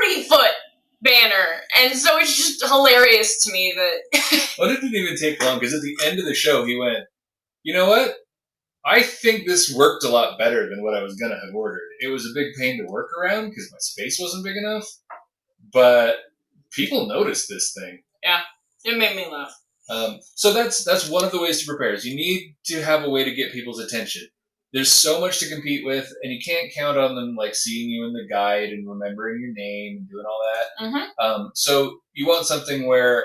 30 foot banner, and so it's just hilarious to me that... Well, it didn't even take long, because at the end of the show he went, you know what? I think this worked a lot better than what I was going to have ordered. It was a big pain to work around because my space wasn't big enough, but people noticed this thing. Yeah, it made me laugh. So that's one of the ways to prepare, is you need to have a way to get people's attention. There's so much to compete with, and you can't count on them like seeing you in the guide and remembering your name and doing all that. Mm-hmm. So you want something where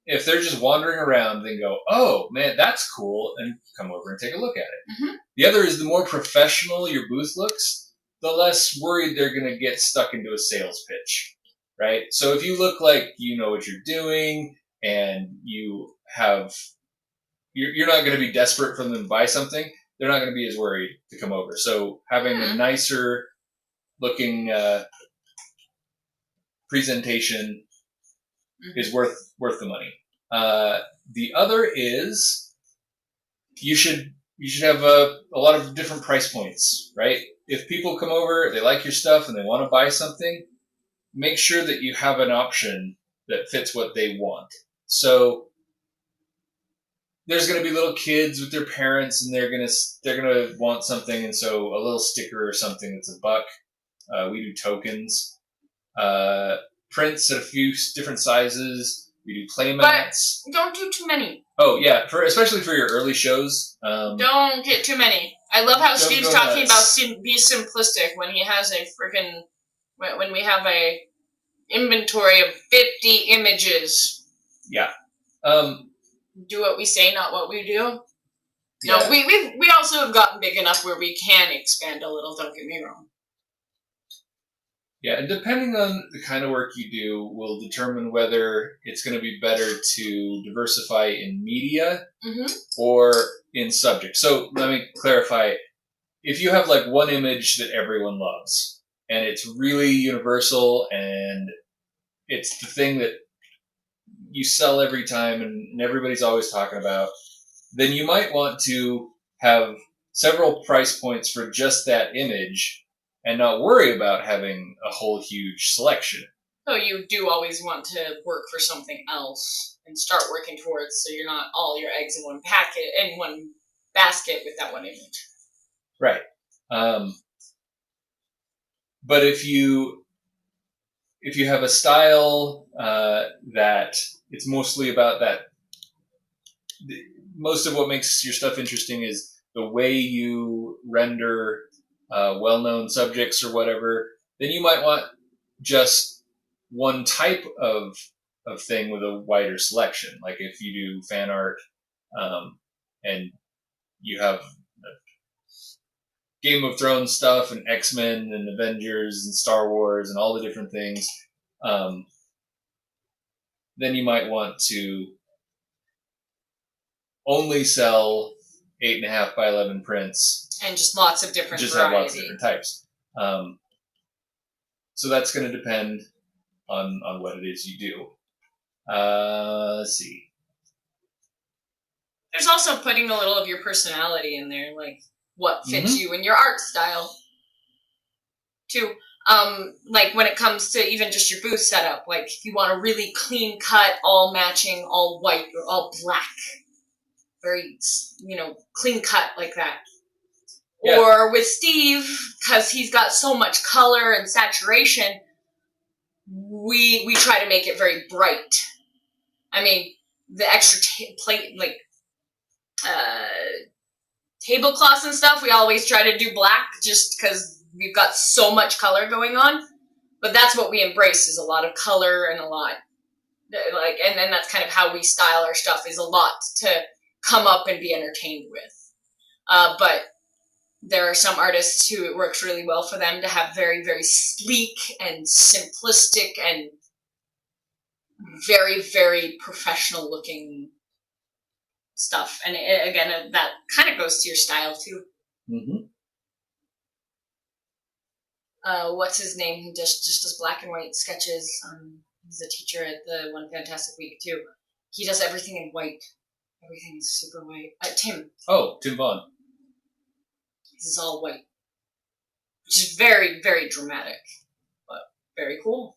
if they're just wandering around, they go, oh, man, that's cool, and come over and take a look at it. Mm-hmm. The other is the more professional your booth looks, the less worried they're going to get stuck into a sales pitch, right? So if you look like you know what you're doing and you're not going to be desperate for them to buy something, they're not going to be as worried to come over. So having a nicer looking presentation is worth the money. The other is you should have a lot of different price points, right? If people come over, they like your stuff, and they want to buy something, make sure that you have an option that fits what they want. So there's going to be little kids with their parents, and they're going to want something, and so a little sticker or something that's $1. We do tokens, prints at a few different sizes. We do play mats. But don't do too many. Oh yeah, especially for your early shows. Don't get too many. I love how Steve's talking about be simplistic when he has a freaking when we have a inventory of 50 images. Yeah. Do what we say, not what we do. Yeah. No, we also have gotten big enough where we can expand a little. Don't get me wrong. Yeah, and depending on the kind of work you do will determine whether it's going to be better to diversify in media or in subject. So let me clarify. If you have like one image that everyone loves and it's really universal and it's the thing that you sell every time and everybody's always talking about, then you might want to have several price points for just that image and not worry about having a whole huge selection. So you do always want to work for something else and start working towards, so you're not all your eggs in one basket with that one image. Right. But if you have a style that it's mostly about that, most of what makes your stuff interesting is the way you render well-known subjects or whatever, then you might want just one type of thing with a wider selection. Like if you do fan art and you have Game of Thrones stuff and X-Men and Avengers and Star Wars and all the different things, then you might want to only sell 8.5 by 11 prints and just lots of different just variety. Have lots of different types. So that's going to depend on what it is you do. Let's see. There's also putting a little of your personality in there, like what fits you and your art style too. Like when it comes to even just your booth setup, like if you want a really clean cut, all matching, all white or all black, very, clean cut like that. Yeah. Or with Steve, because he's got so much color and saturation, we try to make it very bright. I mean, the extra tablecloths and stuff, we always try to do black just because we've got so much color going on. But that's what we embrace, is a lot of color and a lot, and then that's kind of how we style our stuff, is a lot to come up and be entertained with. But there are some artists who it works really well for them to have very, very sleek and simplistic and very, very professional looking stuff. And again, that kind of goes to your style too. What's his name? He just does black and white sketches. He's a teacher at the One Fantastic Week too. He does everything in white. Everything is super white. Tim. Oh, Tim Vaughn. This is all white. Which is very, very dramatic. But very cool.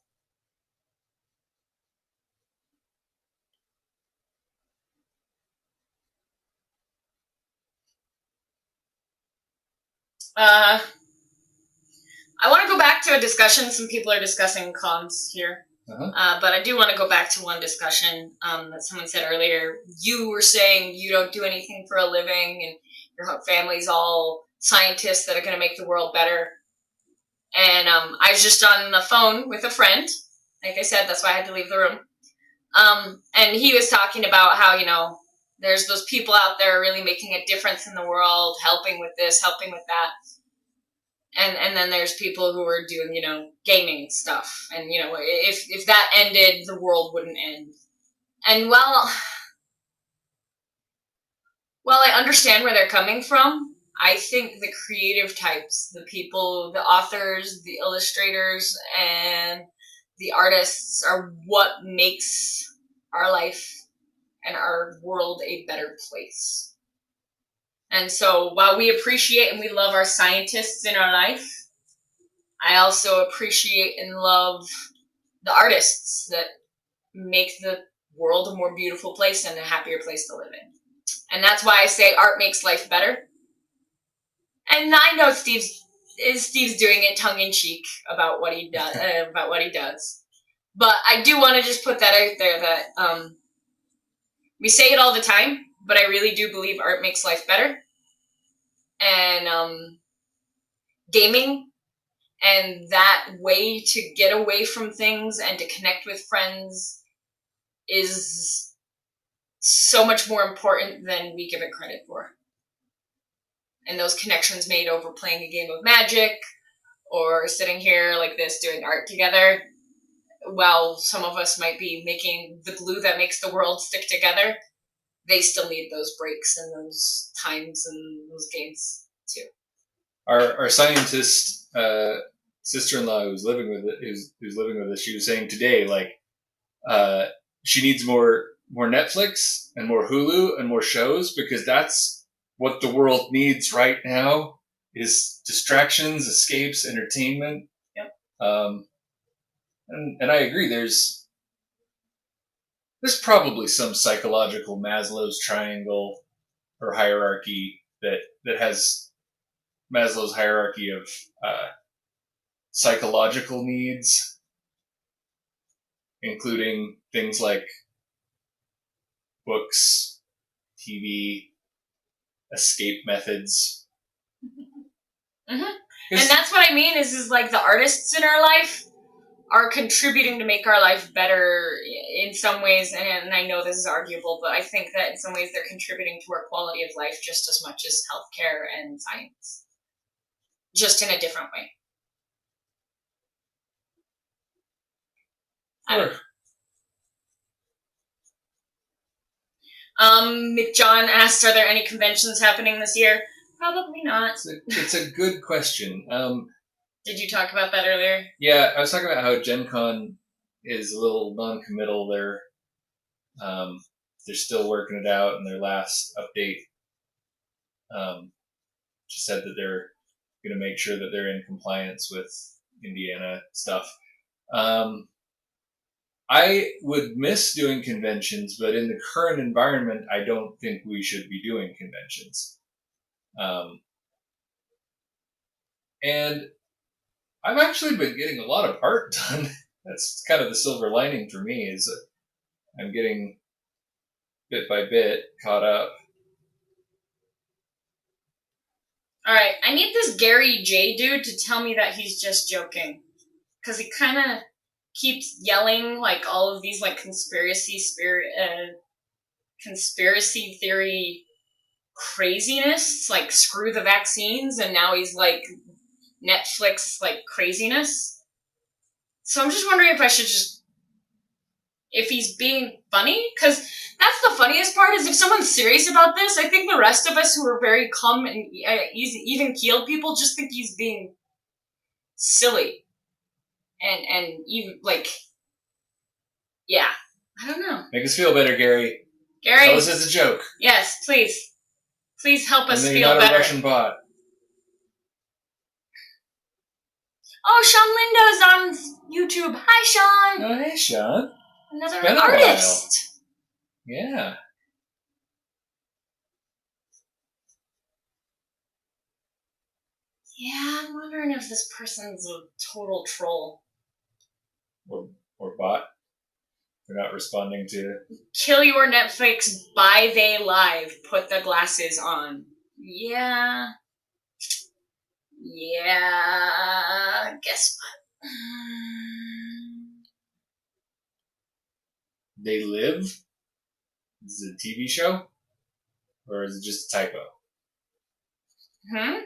I want to go back to a discussion. Some people are discussing cons here. But I do want to go back to one discussion that someone said earlier. You were saying you don't do anything for a living and your family's all scientists that are going to make the world better. And I was just on the phone with a friend. Like I said, that's why I had to leave the room. And he was talking about how, there's those people out there really making a difference in the world, helping with this, helping with that. And then there's people who are doing, gaming stuff. And, if that ended, the world wouldn't end. And while I understand where they're coming from, I think the creative types, the people, the authors, the illustrators, and the artists are what makes our life and our world a better place. And so while we appreciate and we love our scientists in our life, I also appreciate and love the artists that make the world a more beautiful place and a happier place to live in. And that's why I say art makes life better. And I know Steve's doing it tongue-in-cheek about what he does. But I do want to just put that out there that we say it all the time, but I really do believe art makes life better. And gaming and that way to get away from things and to connect with friends is so much more important than we give it credit for. And those connections made over playing a game of Magic or sitting here like this doing art together, while some of us might be making the glue that makes the world stick together, they still need those breaks and those times and those games too. Our scientist sister-in-law who's living with us, she was saying today, like, she needs more Netflix and more Hulu and more shows, because that's what the world needs right now, is distractions, escapes, entertainment. Yep. And I agree. There's probably some psychological Maslow's triangle or hierarchy that has Maslow's hierarchy of psychological needs, including things like books, TV, escape methods. Mm-hmm. And that's what I mean is like the artists in our life are contributing to make our life better in some ways, and I know this is arguable, but I think that in some ways they're contributing to our quality of life just as much as healthcare and science, just in a different way. Sure. John asked, are there any conventions happening this year? Probably not. It's a good question. Did you talk about that earlier? Yeah, I was talking about how Gen Con is a little non-committal. They're still working it out, in their last update just said that they're going to make sure that they're in compliance with Indiana stuff. I would miss doing conventions, but in the current environment, I don't think we should be doing conventions. And I've actually been getting a lot of art done. That's kind of the silver lining for me, is I'm getting bit by bit caught up. All right, I need this Gary J dude to tell me that he's just joking, because he kind of keeps yelling like all of these like conspiracy theory craziness, like screw the vaccines, and now he's like Netflix like craziness. So I'm just wondering if I should if he's being funny, because that's the funniest part, is if someone's serious about this, I think the rest of us who are very calm and even keeled people just think he's being silly. And you, like, yeah, I don't know. Make us feel better, Gary. Gary, tell us it's a joke. Yes, please. Please help us feel not better. A Russian bot. Oh, Sean Lindo's on YouTube. Hi, Sean. Oh, hey, Sean. Another artist. Yeah. Yeah, I'm wondering if this person's a total troll. Or bot. They're not responding to... Kill your Netflix, buy they live, put the glasses on. Yeah. Yeah. Guess what? They Live? Is it a TV show? Or is it just a typo? Yeah.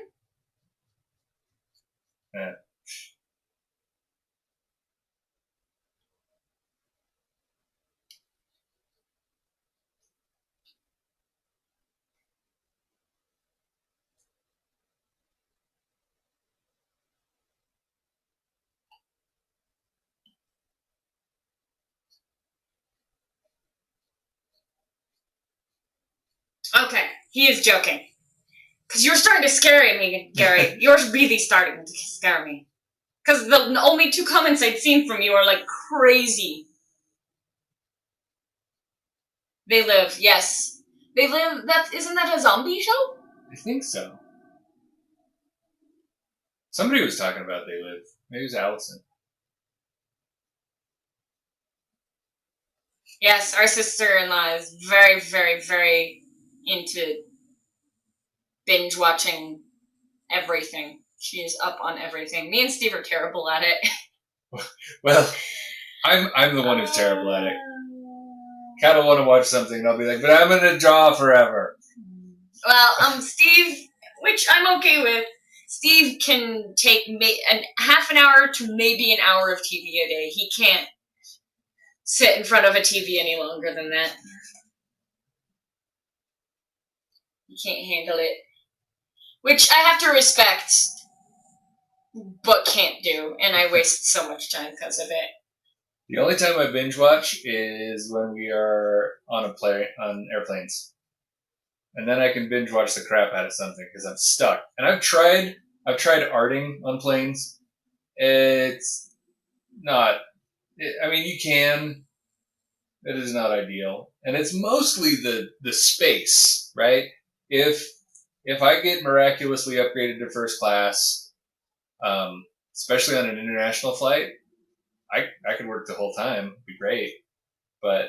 Okay, he is joking. Because you're starting to scare me, Gary. You're really starting to scare me. Because the only two comments I'd seen from you are like crazy. They Live, yes. They Live, isn't that a zombie show? I think so. Somebody was talking about They Live. Maybe it was Allison. Yes, our sister-in-law is very, very, very into binge watching everything. She is up on everything. Me and Steve are terrible at it. Well, I'm the one who's terrible at it. Kat will want to watch something, and I'll be like, but I'm going to draw forever. Well, Steve, which I'm okay with, Steve can take half an hour to maybe an hour of TV a day. He can't sit in front of a TV any longer than that. He can't handle it. Which I have to respect, but can't do, and I waste so much time because of it. The only time I binge watch is when we are on airplanes, and then I can binge watch the crap out of something because I'm stuck. And I've tried arting on planes. It's not. I mean, you can. It is not ideal, and it's mostly the space, right? If I get miraculously upgraded to first class, especially on an international flight, I could work the whole time. It'd be great. But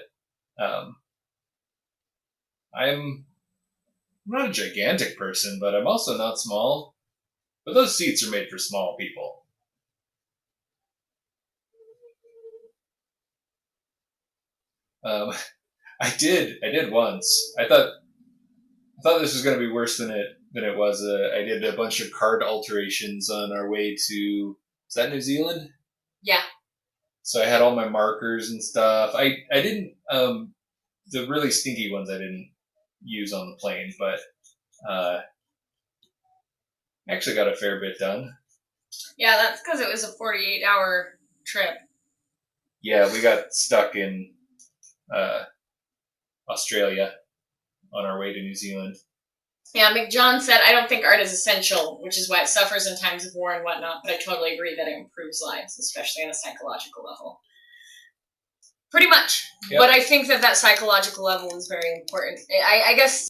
I'm not a gigantic person, but I'm also not small. But those seats are made for small people. I did once. I thought this was going to be worse than it was. I did a bunch of card alterations on our way to, is that New Zealand? Yeah. So I had all my markers and stuff. I didn't, the really stinky ones I didn't use on the plane, but actually got a fair bit done. Yeah, that's because it was a 48-hour trip. Yeah, we got stuck in Australia on our way to New Zealand. Yeah, McJohn said, I don't think art is essential, which is why it suffers in times of war and whatnot, but I totally agree that it improves lives, especially on a psychological level. Pretty much. Yep. But I think that psychological level is very important. I guess